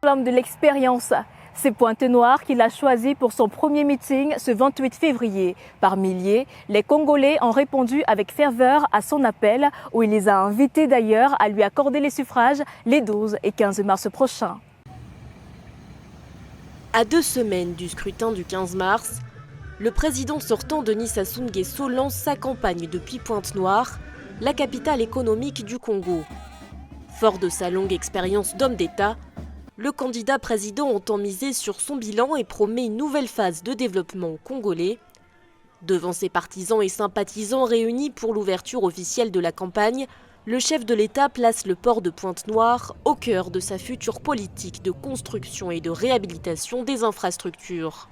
L'homme de l'expérience, c'est Pointe-Noire qu'il a choisi pour son premier meeting ce 28 février. Par milliers, les Congolais ont répondu avec ferveur à son appel, où il les a invités d'ailleurs à lui accorder les suffrages les 12 et 15 mars prochains. À 2 semaines du scrutin du 15 mars, le président sortant Denis Sassou Nguesso lance sa campagne depuis Pointe-Noire, la capitale économique du Congo. Fort de sa longue expérience d'homme d'État, le candidat président entend miser sur son bilan et promet une nouvelle phase de développement congolais. Devant ses partisans et sympathisants réunis pour l'ouverture officielle de la campagne, le chef de l'État place le port de Pointe-Noire au cœur de sa future politique de construction et de réhabilitation des infrastructures.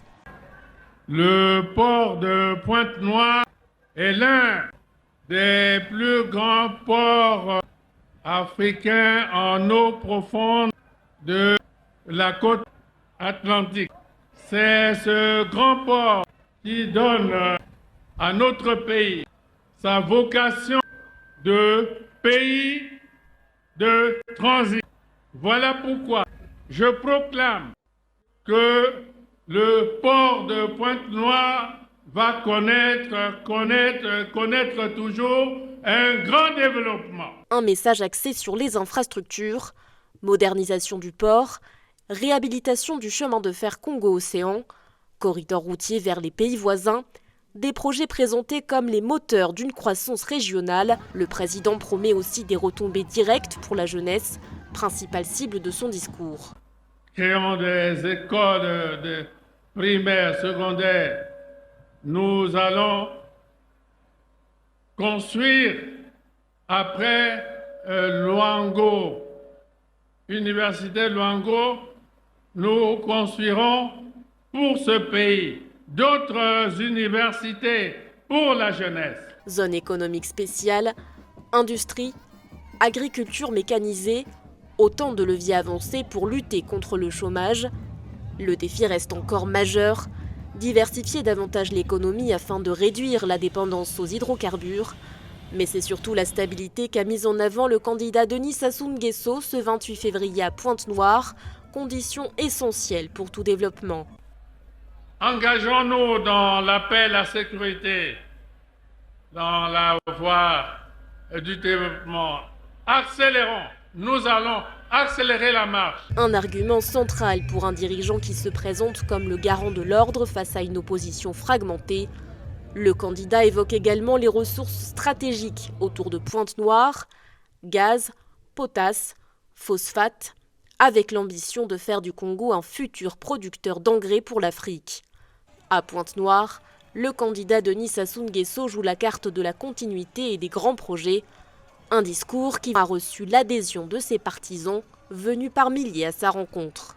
Le port de Pointe-Noire est l'un des plus grands ports africains en eau profonde de la côte atlantique. C'est ce grand port qui donne à notre pays sa vocation de pays de transit. Voilà pourquoi je proclame que le port de Pointe-Noire va connaître toujours un grand développement. Un message axé sur les infrastructures, modernisation du port, réhabilitation du chemin de fer Congo-Océan, corridor routier vers les pays voisins, des projets présentés comme les moteurs d'une croissance régionale. Le président promet aussi des retombées directes pour la jeunesse, principale cible de son discours. Créons des écoles de primaires, secondaires. Nous allons construire après Luango, Université Luango, nous construirons pour ce pays d'autres universités pour la jeunesse. Zone économique spéciale, industrie, agriculture mécanisée, autant de leviers avancés pour lutter contre le chômage. Le défi reste encore majeur, diversifier davantage l'économie afin de réduire la dépendance aux hydrocarbures. Mais c'est surtout la stabilité qu'a mise en avant le candidat Denis Sassou Nguesso ce 28 février à Pointe-Noire, condition essentielle pour tout développement. Engageons-nous dans la paix et la sécurité, dans la voie du développement. Accélérons, nous allons accélérer la marche. Un argument central pour un dirigeant qui se présente comme le garant de l'ordre face à une opposition fragmentée. Le candidat évoque également les ressources stratégiques autour de Pointe-Noire, gaz, potasse, phosphate, avec l'ambition de faire du Congo un futur producteur d'engrais pour l'Afrique. À Pointe-Noire, le candidat Denis Sassou Nguesso joue la carte de la continuité et des grands projets. Un discours qui a reçu l'adhésion de ses partisans, venus par milliers à sa rencontre.